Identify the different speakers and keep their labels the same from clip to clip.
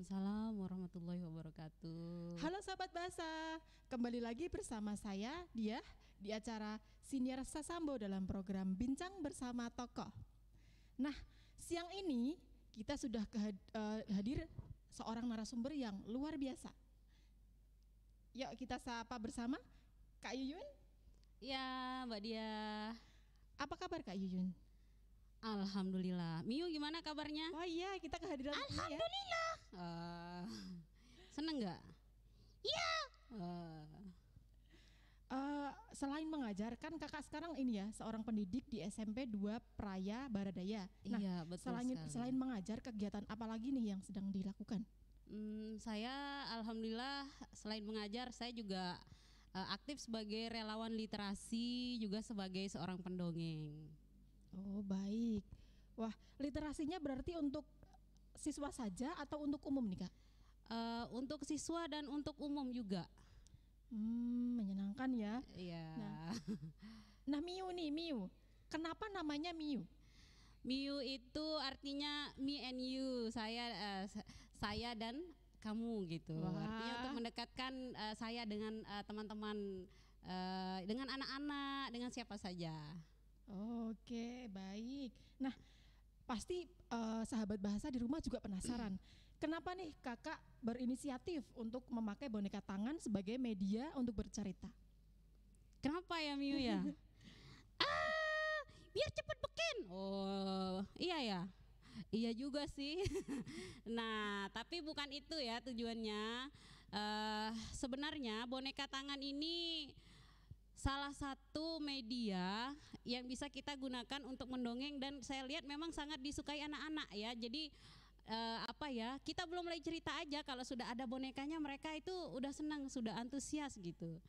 Speaker 1: Waalaikumsalam warahmatullahi wabarakatuh.
Speaker 2: Halo sahabat bahasa, kembali lagi bersama saya Diah di acara Siniar Sasambo dalam program Bincang Bersama Tokoh. Nah, siang ini kita sudah hadir seorang narasumber yang luar biasa. Yuk kita sapa bersama Kak Yuyun.
Speaker 1: Ya, Mbak Dia.
Speaker 2: Apa kabar Kak Yuyun?
Speaker 1: Alhamdulillah. Miu gimana kabarnya?
Speaker 2: Oh iya, kita kehadiran
Speaker 1: Alhamdulillah. Seneng nggak? Iya.
Speaker 2: Selain mengajarkan, kakak sekarang ini ya seorang pendidik di SMP 2 Praya Baradaya. Nah,
Speaker 1: Iya, betul sekali.
Speaker 2: selain mengajar, kegiatan apa lagi nih yang sedang dilakukan?
Speaker 1: Saya alhamdulillah selain mengajar, saya juga aktif sebagai relawan literasi, juga sebagai seorang pendongeng.
Speaker 2: Oh baik. Wah, literasinya berarti untuk siswa saja atau untuk umum nih Kak?
Speaker 1: Untuk siswa dan untuk umum juga.
Speaker 2: Menyenangkan ya.
Speaker 1: Iya.
Speaker 2: Nah Miu nih, Miu. Kenapa namanya Miu?
Speaker 1: Miu itu artinya me and you, saya dan kamu gitu.
Speaker 2: Wah.
Speaker 1: Artinya untuk mendekatkan saya dengan teman-teman, dengan anak-anak, dengan siapa saja.
Speaker 2: Oke, baik. Nah, pasti sahabat bahasa di rumah juga penasaran. Kenapa nih kakak berinisiatif untuk memakai boneka tangan sebagai media untuk bercerita?
Speaker 1: Kenapa ya Miu ya? Biar cepet beken. Oh, iya ya. Iya juga sih. Nah, tapi bukan itu ya tujuannya. Sebenarnya boneka tangan ini salah satu media yang bisa kita gunakan untuk mendongeng, dan saya lihat memang sangat disukai anak-anak ya. Jadi kita belum mulai cerita aja kalau sudah ada bonekanya mereka itu udah senang, sudah antusias gitu.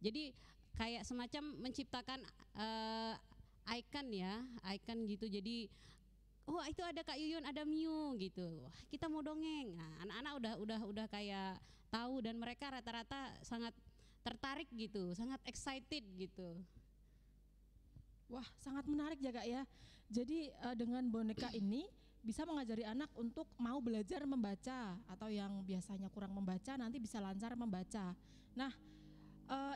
Speaker 1: Jadi kayak semacam menciptakan icon gitu. Jadi itu ada Kak Yuyun, ada Miu gitu. Wah, kita mau dongeng. Nah, anak-anak udah kayak tahu, dan mereka rata-rata sangat tertarik gitu, sangat excited gitu.
Speaker 2: Wah, sangat menarik ya Kak ya. Jadi dengan boneka ini bisa mengajari anak untuk mau belajar membaca, atau yang biasanya kurang membaca nanti bisa lancar membaca. Nah,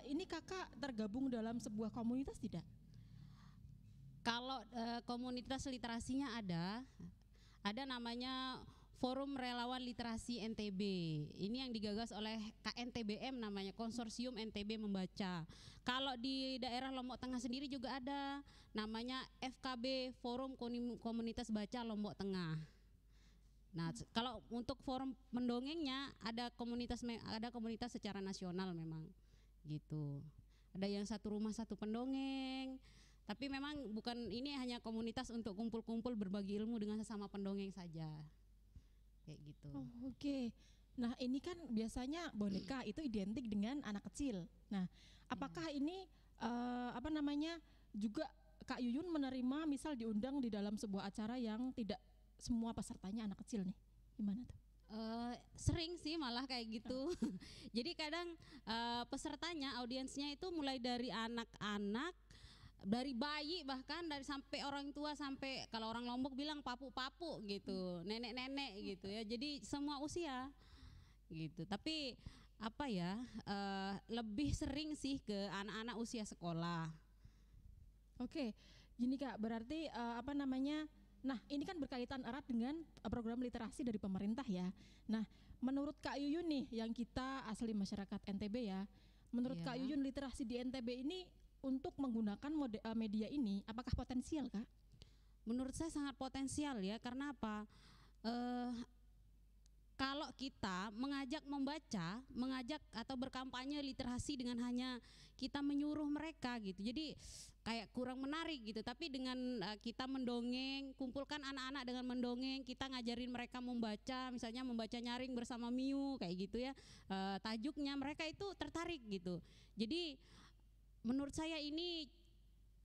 Speaker 2: ini kakak tergabung dalam sebuah komunitas tidak?
Speaker 1: Kalau komunitas literasinya ada namanya Forum Relawan Literasi NTB. Ini yang digagas oleh KNTBM, namanya Konsorsium NTB Membaca. Kalau di daerah Lombok Tengah sendiri juga ada namanya FKB, Forum Komunitas Baca Lombok Tengah. Nah, kalau untuk forum mendongengnya ada komunitas secara nasional memang gitu. Ada yang satu rumah satu pendongeng. Tapi memang bukan, ini hanya komunitas untuk kumpul-kumpul berbagi ilmu dengan sesama pendongeng saja. Kayak gitu.
Speaker 2: Oh, oke. Nah, ini kan biasanya boneka itu identik dengan anak kecil. Nah, apakah ini juga Kak Yuyun menerima misal diundang di dalam sebuah acara yang tidak semua pesertanya anak kecil nih? Gimana tuh?
Speaker 1: Sering sih malah kayak gitu. Jadi kadang pesertanya, audiensnya itu mulai dari anak-anak, dari bayi, bahkan dari sampai orang tua, sampai kalau orang Lombok bilang papu-papu gitu, nenek-nenek gitu ya. Jadi semua usia gitu. Tapi lebih sering sih ke anak-anak usia sekolah.
Speaker 2: Oke, gini Kak, berarti nah ini kan berkaitan erat dengan program literasi dari pemerintah ya. Nah, menurut Kak Yuyun nih, yang kita asli masyarakat NTB ya, menurut Kak Yuyun literasi di NTB ini untuk menggunakan media ini apakah potensial Kak?
Speaker 1: Menurut saya sangat potensial ya, karena apa? Kalau kita mengajak atau berkampanye literasi dengan hanya kita menyuruh mereka gitu, jadi kayak kurang menarik gitu. Tapi dengan kita mendongeng, kumpulkan anak-anak dengan mendongeng, kita ngajarin mereka membaca, misalnya membaca nyaring bersama Miu kayak gitu ya, tajuknya mereka itu tertarik gitu. Jadi menurut saya ini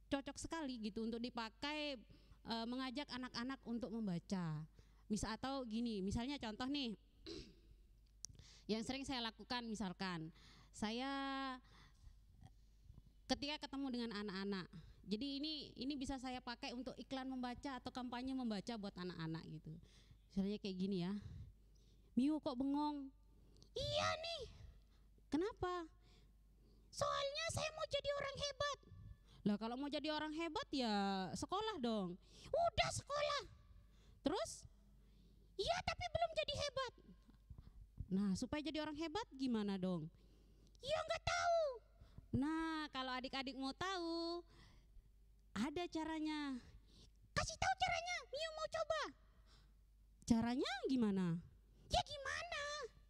Speaker 1: cocok sekali gitu untuk dipakai mengajak anak-anak untuk membaca. Atau gini, misalnya contoh nih yang sering saya lakukan, misalkan saya ketika ketemu dengan anak-anak, jadi ini bisa saya pakai untuk iklan membaca atau kampanye membaca buat anak-anak gitu. Misalnya kayak gini ya, Miu kok bengong? Iya nih. Kenapa? Soalnya saya mau jadi orang hebat. Lah kalau mau jadi orang hebat ya sekolah dong. Udah sekolah. Terus? Iya tapi belum jadi hebat. Nah supaya jadi orang hebat gimana dong? Ya nggak tahu. Nah kalau adik-adik mau tahu, ada caranya. Kasih tahu caranya, Miu mau coba. Caranya gimana? Ya gimana?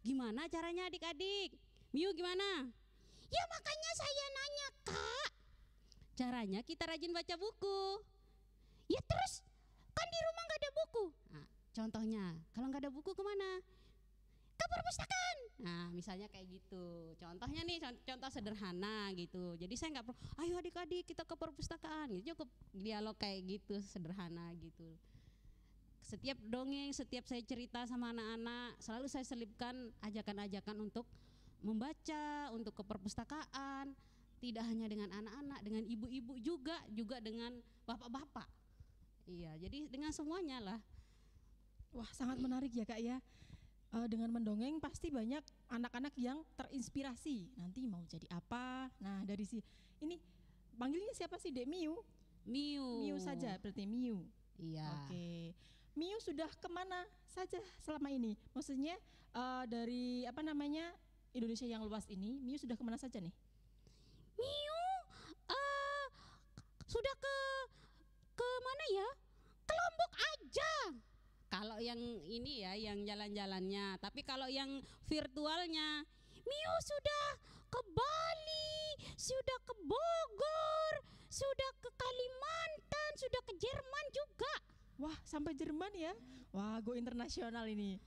Speaker 1: Gimana caranya adik-adik? Miu gimana? Ya makanya saya nanya Kak. Caranya kita rajin baca buku. Ya terus kan di rumah nggak ada buku. Nah, contohnya kalau nggak ada buku kemana? Ke perpustakaan. Nah misalnya kayak gitu. Contohnya nih contoh sederhana gitu. Jadi saya nggak perlu. Ayo adik-adik kita ke perpustakaan. Gitu cukup dialog kayak gitu sederhana gitu. Setiap dongeng, setiap saya cerita sama anak-anak, selalu saya selipkan ajakan-ajakan untuk membaca, untuk ke perpustakaan. Tidak hanya dengan anak-anak, dengan ibu-ibu juga dengan bapak-bapak. Iya, jadi dengan semuanya lah.
Speaker 2: Wah, sangat menarik ya Kak ya. Dengan mendongeng pasti banyak anak-anak yang terinspirasi. Nanti mau jadi apa? Nah, dari ini panggilnya siapa sih, Dek Miu?
Speaker 1: Miu.
Speaker 2: Miu saja, berarti Miu.
Speaker 1: Iya.
Speaker 2: Oke. Miu sudah kemana saja selama ini? Maksudnya dari Indonesia yang luas ini, Miu sudah kemana saja nih?
Speaker 1: Miu sudah ke mana ya? Ke Lombok aja. Kalau yang ini ya, yang jalan-jalannya. Tapi kalau yang virtualnya, Miu sudah ke Bali, sudah ke Bogor, sudah ke Kalimantan, sudah ke Jerman juga.
Speaker 2: Wah, sampai Jerman ya? Wah, go internasional ini.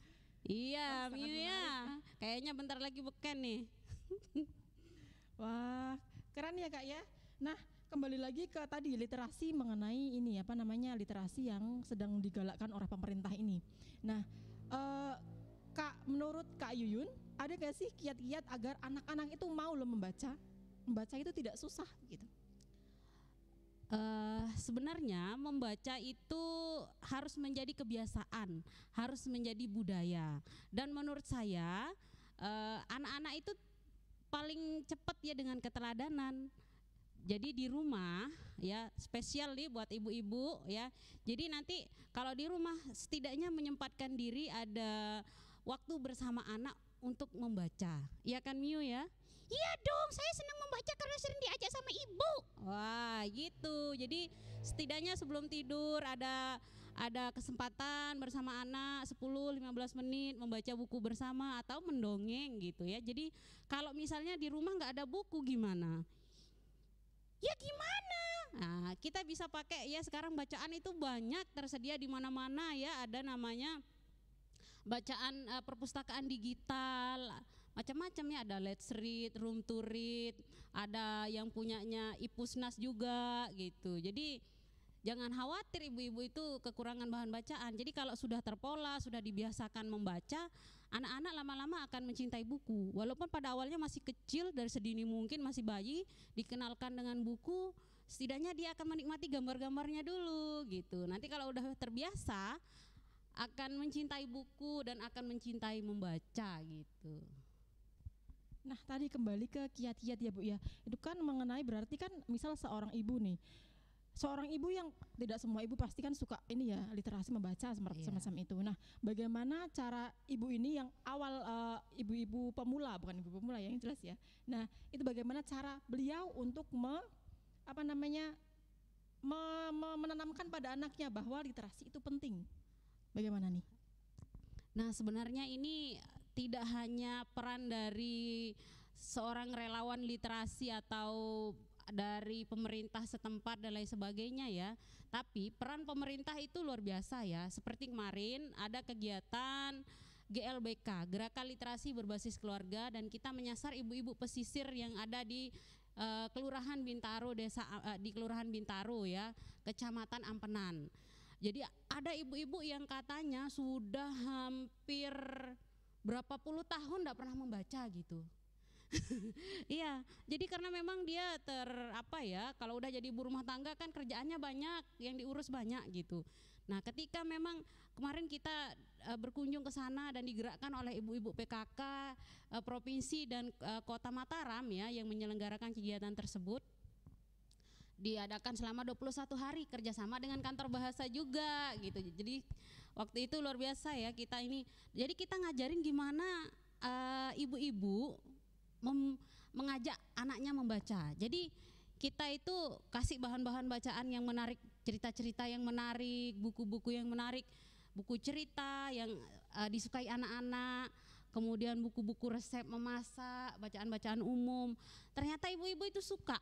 Speaker 1: Iya, Miu ya. Kayaknya bentar lagi beken nih.
Speaker 2: Wah, keren ya Kak ya. Nah, kembali lagi ke tadi literasi mengenai literasi yang sedang digalakkan oleh pemerintah ini. Nah, Kak, menurut Kak Yuyun, ada gak sih kiat-kiat agar anak-anak itu mau membaca? Membaca itu tidak susah gitu.
Speaker 1: Sebenarnya membaca itu harus menjadi kebiasaan, harus menjadi budaya. Dan menurut saya anak-anak itu paling cepat ya dengan keteladanan. Jadi di rumah ya, spesial nih buat ibu-ibu ya. Jadi nanti kalau di rumah setidaknya menyempatkan diri ada waktu bersama anak untuk membaca. Iya kan Miu ya? Iya dong, saya senang membaca karena sering diajak sama ibu. Wah gitu. Jadi setidaknya sebelum tidur ada kesempatan bersama anak 10-15 menit membaca buku bersama atau mendongeng gitu ya. Jadi kalau misalnya di rumah nggak ada buku gimana? Ya gimana? Nah, kita bisa pakai ya, sekarang bacaan itu banyak tersedia di mana-mana ya, ada namanya bacaan perpustakaan digital. Macam-macam ya, ada Let's Read, Room to Read, ada yang punyanya Ipusnas juga gitu. Jadi jangan khawatir ibu-ibu itu kekurangan bahan bacaan. Jadi kalau sudah terpola, sudah dibiasakan membaca, anak-anak lama-lama akan mencintai buku. Walaupun pada awalnya masih kecil, dari sedini mungkin masih bayi, dikenalkan dengan buku, setidaknya dia akan menikmati gambar-gambarnya dulu gitu. Nanti kalau udah terbiasa, akan mencintai buku dan akan mencintai membaca gitu.
Speaker 2: Nah, tadi kembali ke kiat-kiat ya Bu ya. Itu kan mengenai berarti kan misal seorang ibu nih. Seorang ibu yang tidak semua ibu pasti kan suka ini ya, literasi membaca semacam itu. Nah, bagaimana cara ibu ini yang awal ibu-ibu pemula, bukan ibu pemula yang jelas ya. Nah, itu bagaimana cara beliau untuk menanamkan pada anaknya bahwa literasi itu penting. Bagaimana nih?
Speaker 1: Nah, sebenarnya ini tidak hanya peran dari seorang relawan literasi atau dari pemerintah setempat dan lain sebagainya ya, tapi peran pemerintah itu luar biasa ya. Seperti kemarin ada kegiatan GLBK, Gerakan Literasi Berbasis Keluarga, dan kita menyasar ibu-ibu pesisir yang ada di Kelurahan Bintaro, di Kelurahan Bintaro ya, Kecamatan Ampenan. Jadi ada ibu-ibu yang katanya sudah hampir berapa puluh tahun tidak pernah membaca gitu. Iya, jadi karena memang dia kalau udah jadi ibu rumah tangga kan kerjaannya banyak, yang diurus banyak gitu. Nah, ketika memang kemarin kita berkunjung ke sana dan digerakkan oleh ibu-ibu PKK provinsi dan Kota Mataram ya yang menyelenggarakan kegiatan tersebut, diadakan selama 21 hari kerjasama dengan kantor bahasa juga gitu. Jadi waktu itu luar biasa ya kita ini. Jadi kita ngajarin gimana ibu-ibu mengajak anaknya membaca. Jadi kita itu kasih bahan-bahan bacaan yang menarik, cerita-cerita yang menarik, buku-buku yang menarik, buku cerita yang disukai anak-anak, kemudian buku-buku resep memasak, bacaan-bacaan umum. Ternyata ibu-ibu itu suka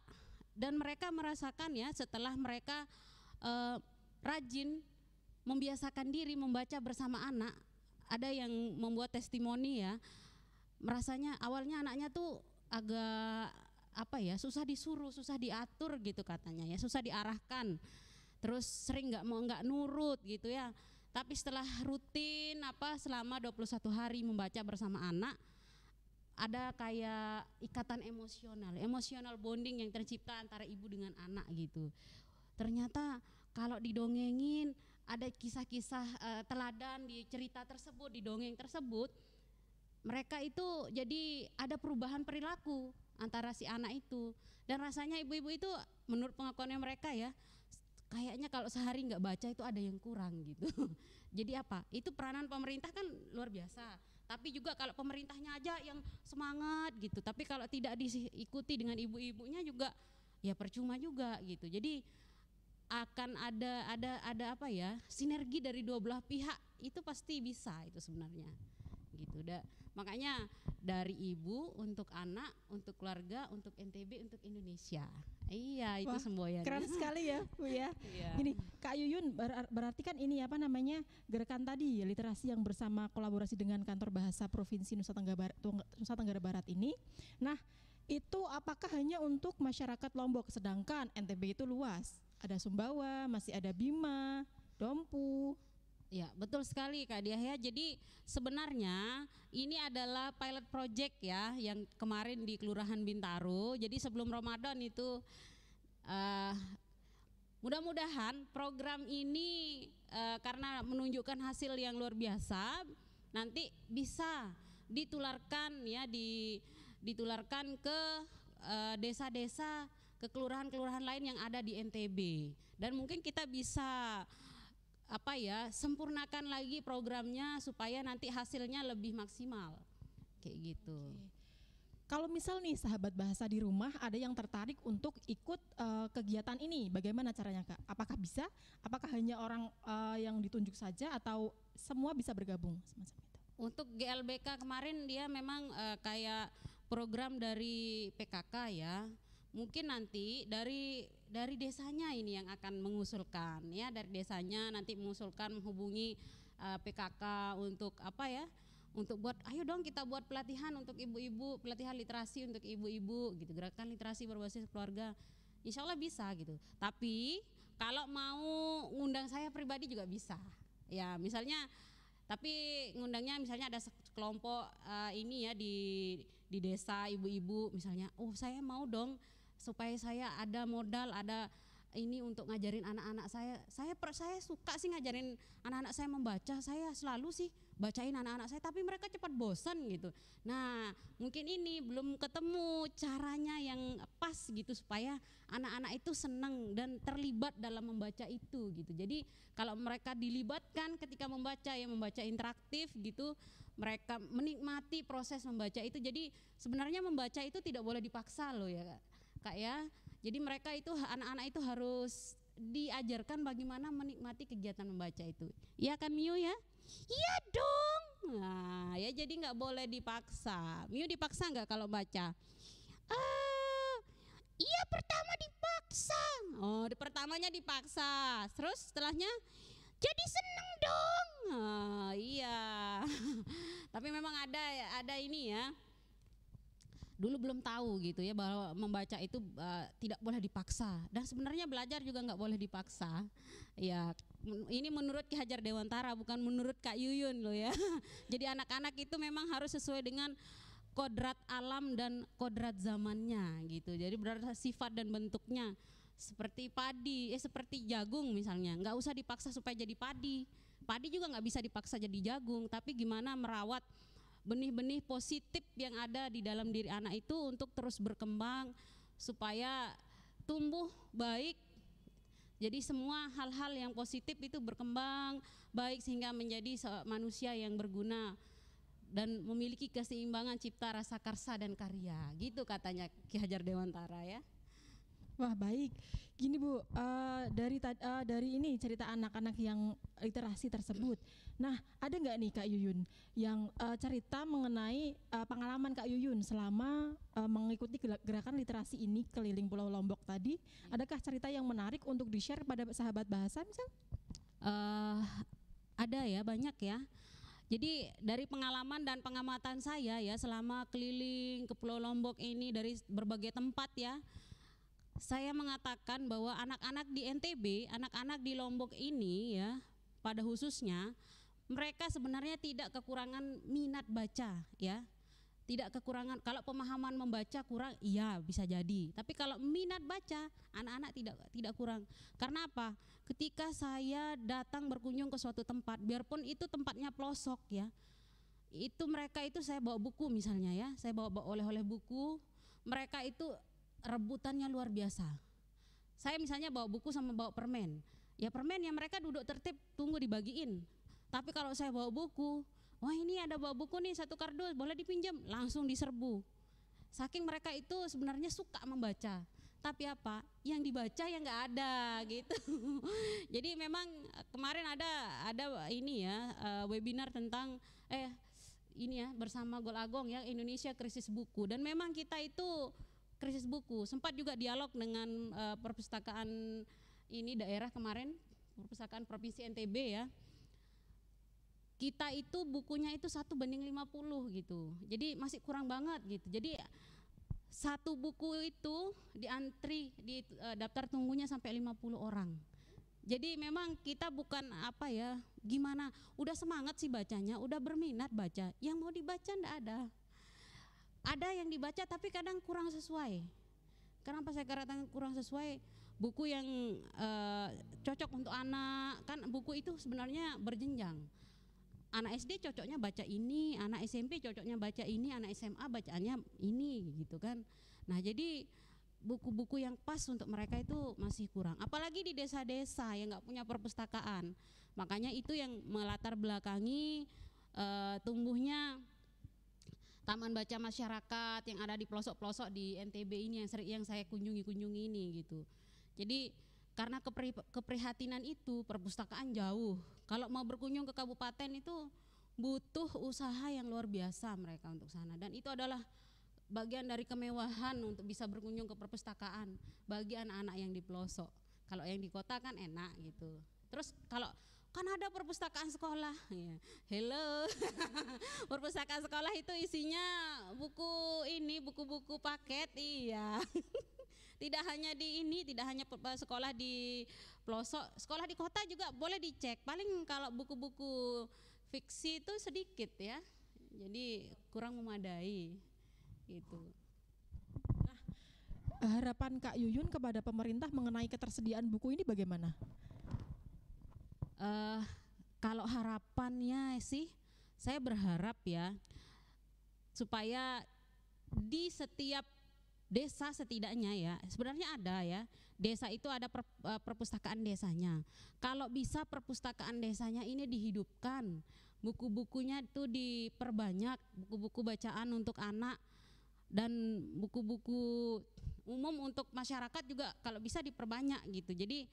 Speaker 1: dan mereka merasakan ya setelah mereka rajin membiasakan diri membaca bersama anak. Ada yang membuat testimoni ya, merasanya awalnya anaknya tuh agak susah disuruh, susah diatur gitu katanya ya, susah diarahkan, terus sering nggak nurut gitu ya. Tapi setelah rutin selama 21 hari membaca bersama anak, ada kayak ikatan emosional bonding yang tercipta antara ibu dengan anak gitu. Ternyata kalau didongengin ada kisah-kisah teladan di cerita tersebut, di dongeng tersebut, mereka itu jadi ada perubahan perilaku antara si anak itu. Dan rasanya ibu-ibu itu menurut pengakuannya mereka ya, kayaknya kalau sehari nggak baca itu ada yang kurang gitu. Jadi itu peranan pemerintah kan luar biasa, tapi juga kalau pemerintahnya aja yang semangat gitu, tapi kalau tidak diikuti dengan ibu-ibunya juga ya percuma juga gitu. Jadi akan ada sinergi dari dua belah pihak, itu pasti bisa itu sebenarnya gitu. Makanya dari ibu untuk anak, untuk keluarga, untuk NTB, untuk Indonesia. Iya, itu semboyannya.
Speaker 2: Keren sekali ya Bu ya.
Speaker 1: Iya.
Speaker 2: Gini Kak Yuyun, berarti kan ini gerakan tadi literasi yang bersama kolaborasi dengan Kantor Bahasa Provinsi Nusa Tenggara Barat ini. Nah itu apakah hanya untuk masyarakat Lombok, sedangkan NTB itu luas? Ada Sumbawa, masih ada Bima, Dompu.
Speaker 1: Ya, betul sekali Kak Diah ya. Jadi sebenarnya ini adalah pilot project ya yang kemarin di Kelurahan Bintaro. Jadi sebelum Ramadan itu mudah-mudahan program ini karena menunjukkan hasil yang luar biasa, nanti bisa ditularkan ya, ditularkan ke desa-desa, ke kelurahan-kelurahan lain yang ada di NTB. Dan mungkin kita bisa sempurnakan lagi programnya supaya nanti hasilnya lebih maksimal kayak gitu.
Speaker 2: Kalau misal nih sahabat bahasa di rumah ada yang tertarik untuk ikut kegiatan ini, bagaimana caranya Kak? Apakah bisa? Apakah hanya orang yang ditunjuk saja atau semua bisa bergabung semacam itu?
Speaker 1: Untuk GLBK kemarin dia memang kayak program dari PKK ya. Mungkin nanti dari desanya ini yang akan mengusulkan ya, dari desanya nanti mengusulkan menghubungi PKK untuk untuk buat ayo dong kita buat pelatihan untuk ibu-ibu, pelatihan literasi untuk ibu-ibu gitu, gerakan literasi berbasis keluarga. Insya Allah bisa gitu. Tapi kalau mau ngundang saya pribadi juga bisa ya, misalnya tapi ngundangnya misalnya ada kelompok ini ya di desa ibu-ibu misalnya, saya mau dong supaya saya ada modal, ada ini untuk ngajarin anak-anak saya. Saya suka sih ngajarin anak-anak saya membaca. Saya selalu sih bacain anak-anak saya, tapi mereka cepat bosan gitu. Nah, mungkin ini belum ketemu caranya yang pas gitu supaya anak-anak itu senang dan terlibat dalam membaca itu gitu. Jadi kalau mereka dilibatkan ketika membaca interaktif gitu, mereka menikmati proses membaca itu. Jadi sebenarnya membaca itu tidak boleh dipaksa loh ya Kak ya. Jadi mereka itu, anak-anak itu harus diajarkan bagaimana menikmati kegiatan membaca itu. Iya kan Miu ya? Iya dong. Nah ya, jadi nggak boleh dipaksa. Miu dipaksa nggak kalau baca? Iya, pertama dipaksa. Pertamanya dipaksa. Terus setelahnya jadi seneng dong. Iya. Tapi memang ada ini ya. Dulu belum tahu gitu ya bahwa membaca itu tidak boleh dipaksa, dan sebenarnya belajar juga nggak boleh dipaksa ya. Ini menurut Ki Hajar Dewantara, bukan menurut Kak Yuyun loh ya. Jadi anak-anak itu memang harus sesuai dengan kodrat alam dan kodrat zamannya gitu. Jadi berdasarkan sifat dan bentuknya. seperti padi, seperti jagung misalnya, nggak usah dipaksa supaya jadi padi. Padi juga nggak bisa dipaksa jadi jagung, tapi gimana merawat benih-benih positif yang ada di dalam diri anak itu untuk terus berkembang supaya tumbuh baik. Jadi semua hal-hal yang positif itu berkembang baik sehingga menjadi manusia yang berguna dan memiliki keseimbangan cipta, rasa, karsa dan karya. Gitu katanya Ki Hajar Dewantara ya.
Speaker 2: Wah baik, gini Bu, dari ini cerita anak-anak yang literasi tersebut. Nah ada nggak nih Kak Yuyun yang cerita mengenai pengalaman Kak Yuyun selama mengikuti gerakan literasi ini keliling Pulau Lombok tadi? Adakah cerita yang menarik untuk di-share pada sahabat bahasa misal?
Speaker 1: Ada ya, banyak ya. Jadi dari pengalaman dan pengamatan saya ya selama keliling ke Pulau Lombok ini dari berbagai tempat ya, saya mengatakan bahwa anak-anak di NTB, anak-anak di Lombok ini ya, pada khususnya mereka sebenarnya tidak kekurangan minat baca ya. Tidak kekurangan, kalau pemahaman membaca kurang, iya bisa jadi. Tapi kalau minat baca, anak-anak tidak kurang. Karena apa? Ketika saya datang berkunjung ke suatu tempat, biarpun itu tempatnya pelosok ya, itu mereka itu saya bawa buku misalnya ya, saya bawa oleh-oleh buku, mereka itu rebutannya luar biasa. Saya misalnya bawa buku sama bawa permen, ya permen yang mereka duduk tertib tunggu dibagiin. Tapi kalau saya bawa buku, wah ini ada bawa buku nih satu kardus, boleh dipinjam, langsung diserbu. Saking mereka itu sebenarnya suka membaca, tapi apa yang dibaca yang nggak ada gitu. Jadi memang kemarin ada ini ya webinar tentang ini ya bersama Gol Agong ya Indonesia Krisis Buku, dan memang kita itu krisis buku. Sempat juga dialog dengan perpustakaan ini daerah kemarin, perpustakaan Provinsi NTB ya. Kita itu bukunya itu 1:50 gitu. Jadi masih kurang banget gitu. Jadi satu buku itu diantri di daftar tunggunya sampai 50 orang. Jadi memang kita bukan apa ya, gimana, udah semangat sih bacanya, udah berminat baca, yang mau dibaca enggak ada. Ada yang dibaca tapi kadang kurang sesuai. Kenapa saya katakan kurang sesuai? Buku yang cocok untuk anak, kan buku itu sebenarnya berjenjang. Anak SD cocoknya baca ini, anak SMP cocoknya baca ini, anak SMA bacaannya ini gitu kan. Nah jadi buku-buku yang pas untuk mereka itu masih kurang. Apalagi di desa-desa yang nggak punya perpustakaan. Makanya itu yang melatar belakangi tumbuhnya taman baca masyarakat yang ada di pelosok-pelosok di NTB ini yang saya kunjungi ini gitu. Jadi karena keprihatinan itu perpustakaan jauh. Kalau mau berkunjung ke kabupaten itu butuh usaha yang luar biasa mereka untuk sana, dan itu adalah bagian dari kemewahan untuk bisa berkunjung ke perpustakaan bagi anak-anak yang di pelosok. Kalau yang di kota kan enak gitu. Terus kalau kan ada perpustakaan sekolah ya. Hello. Perpustakaan sekolah itu isinya buku ini, buku-buku paket, iya. Tidak hanya di ini, tidak hanya sekolah di pelosok, sekolah di kota juga boleh dicek. Paling kalau buku-buku fiksi itu sedikit ya. Jadi kurang memadai gitu.
Speaker 2: Nah, harapan Kak Yuyun kepada pemerintah mengenai ketersediaan buku ini bagaimana?
Speaker 1: Kalau harapannya sih saya berharap ya supaya di setiap desa setidaknya ya, sebenarnya ada ya, desa itu ada perpustakaan desanya. Kalau bisa perpustakaan desanya ini dihidupkan, buku-bukunya itu diperbanyak, buku-buku bacaan untuk anak dan buku-buku umum untuk masyarakat juga kalau bisa diperbanyak gitu. Jadi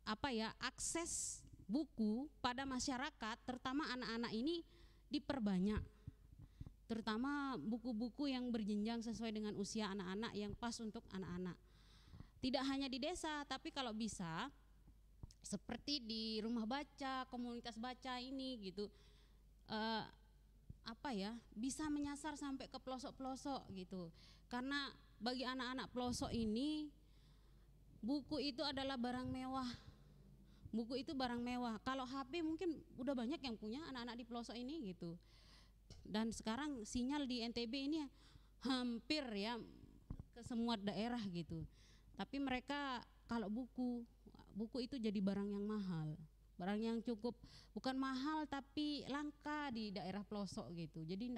Speaker 1: apa ya, akses buku pada masyarakat terutama anak-anak ini diperbanyak, terutama buku-buku yang berjenjang sesuai dengan usia anak-anak yang pas untuk anak-anak. Tidak hanya di desa, tapi kalau bisa seperti di rumah baca, komunitas baca ini gitu, apa ya, bisa menyasar sampai ke pelosok-pelosok gitu. Karena bagi anak-anak pelosok ini buku itu adalah barang mewah. Buku itu barang mewah. Kalau HP mungkin udah banyak yang punya anak-anak di pelosok ini gitu. Dan sekarang sinyal di NTB ini hampir ya ke semua daerah gitu. Tapi mereka kalau buku itu jadi barang yang mahal, barang yang cukup bukan mahal tapi langka di daerah pelosok gitu. Jadi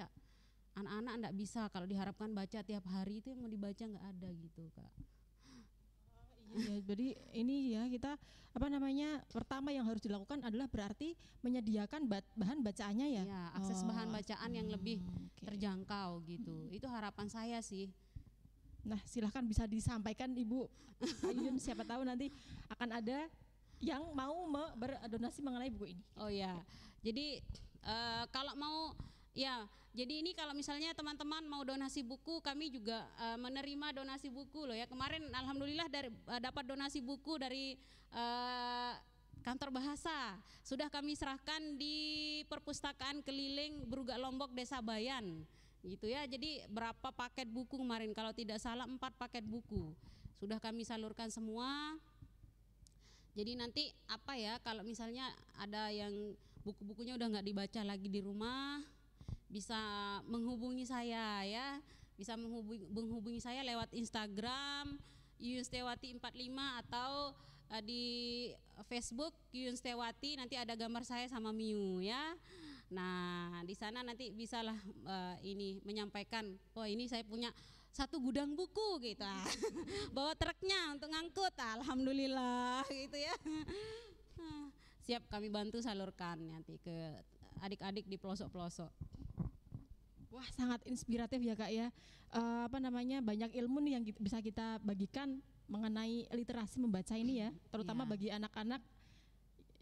Speaker 1: anak-anak enggak bisa kalau diharapkan baca tiap hari, itu yang mau dibaca enggak ada gitu, Kak.
Speaker 2: Ya, jadi ini ya kita pertama yang harus dilakukan adalah berarti menyediakan bahan bacaannya ya.
Speaker 1: Ya, akses bahan bacaan yang lebih terjangkau gitu. Itu harapan saya sih.
Speaker 2: Nah, silahkan bisa disampaikan Ibu Yuyun, siapa tahu nanti akan ada yang mau berdonasi mengenai buku ini.
Speaker 1: Oh ya, jadi kalau mau ya, jadi ini kalau misalnya teman-teman mau donasi buku, kami juga menerima donasi buku loh ya. Kemarin alhamdulillah dapat donasi buku dari kantor bahasa. Sudah kami serahkan di perpustakaan keliling Brugak Lombok Desa Bayan. Gitu ya, jadi berapa paket buku kemarin, kalau tidak salah 4 paket buku sudah kami salurkan semua. Jadi nanti kalau misalnya ada yang buku-bukunya udah nggak dibaca lagi di rumah, bisa menghubungi saya ya, bisa menghubungi saya lewat Instagram Yuyun Setiawati 45 atau di Facebook Yuyun Setiawati, nanti ada gambar saya sama Miu ya. Nah, di sana nanti bisalah ini menyampaikan, oh ini saya punya 1 gudang buku gitu. Bawa truknya untuk ngangkut, alhamdulillah gitu ya. Siap kami bantu salurkan nanti ke adik-adik di pelosok-pelosok.
Speaker 2: Wah, sangat inspiratif ya Kak ya. Banyak ilmu nih yang bisa kita bagikan mengenai literasi membaca ini ya, terutama bagi anak-anak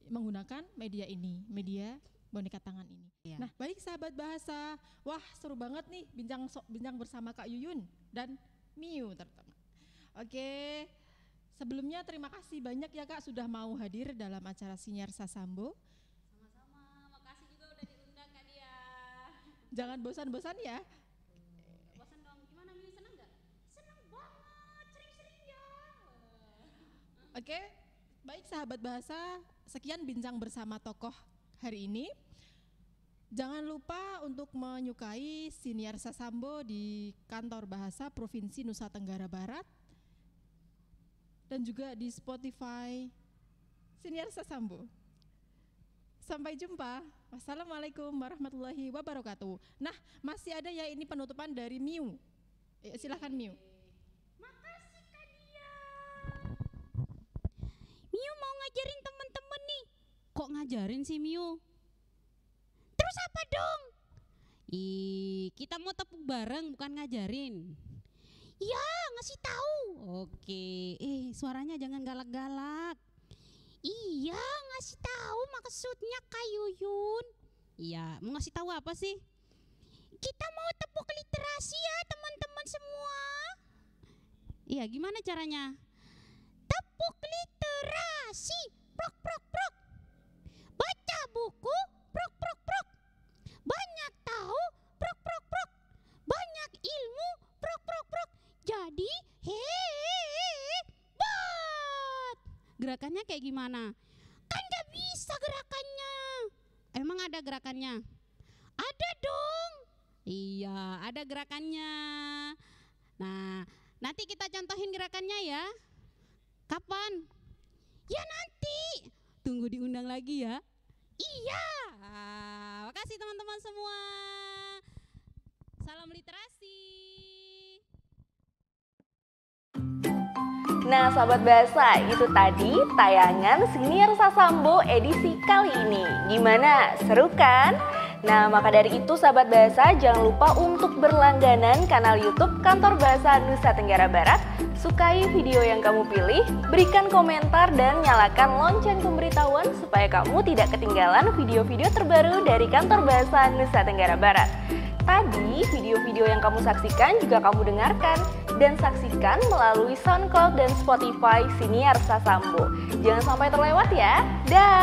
Speaker 2: menggunakan media ini, media boneka tangan ini.
Speaker 1: Ya.
Speaker 2: Nah, baik sahabat bahasa, wah seru banget nih bincang bersama Kak Yuyun dan Miu terutama. Oke, sebelumnya terima kasih banyak ya Kak sudah mau hadir dalam acara Siniar Sasambo.
Speaker 1: Sama-sama, makasih juga udah diundang Kak Dia.
Speaker 2: Jangan bosan-bosan ya.
Speaker 1: Bosan dong, gimana Miu, senang gak? Senang banget, sering-sering ya.
Speaker 2: Oke, baik sahabat bahasa, sekian bincang bersama tokoh hari ini. Jangan lupa untuk menyukai Siniar Sasambo di Kantor Bahasa Provinsi Nusa Tenggara Barat dan juga di Spotify Siniar Sasambo. Sampai jumpa. Wassalamualaikum warahmatullahi wabarakatuh. Nah, masih ada ya ini penutupan dari Miu. Silahkan Miu.
Speaker 1: Makasih Kak Dia. Miu mau ngajarin teman-teman nih. Kok ngajarin sih Miu? Terus apa dong? Kita mau tepuk bareng bukan ngajarin. Ya, ngasih tahu. Oke. Suaranya jangan galak-galak. Iya, ngasih tahu maksudnya Kak Yuyun. Iya, mau ngasih tahu apa sih? Kita mau tepuk literasi ya teman-teman semua. Iya, gimana caranya? Tepuk literasi. Prok prok prok. Baca buku. Prok prok prok. Banyak tahu. Prok prok prok. Banyak ilmu. Prok prok prok. Jadi hebat. Gerakannya kayak gimana? Kan gak bisa gerakannya. Emang ada gerakannya? Ada dong. Iya, ada gerakannya. Nah, nanti kita contohin gerakannya ya. Kapan? Ya nanti. Tunggu diundang lagi ya. Iya. Makasih teman-teman semua. Salam literasi.
Speaker 3: Nah Sobat Bahasa, itu tadi tayangan Siniar Sasambo edisi kali ini. Gimana? Seru kan? Nah maka dari itu Sahabat Bahasa jangan lupa untuk berlangganan kanal YouTube Kantor Bahasa Nusa Tenggara Barat. Sukai video yang kamu pilih, berikan komentar dan nyalakan lonceng pemberitahuan supaya kamu tidak ketinggalan video-video terbaru dari Kantor Bahasa Nusa Tenggara Barat. Tadi video-video yang kamu saksikan juga kamu dengarkan dan saksikan melalui SoundCloud dan Spotify Siniar Sasambo. Jangan sampai terlewat ya. Dah.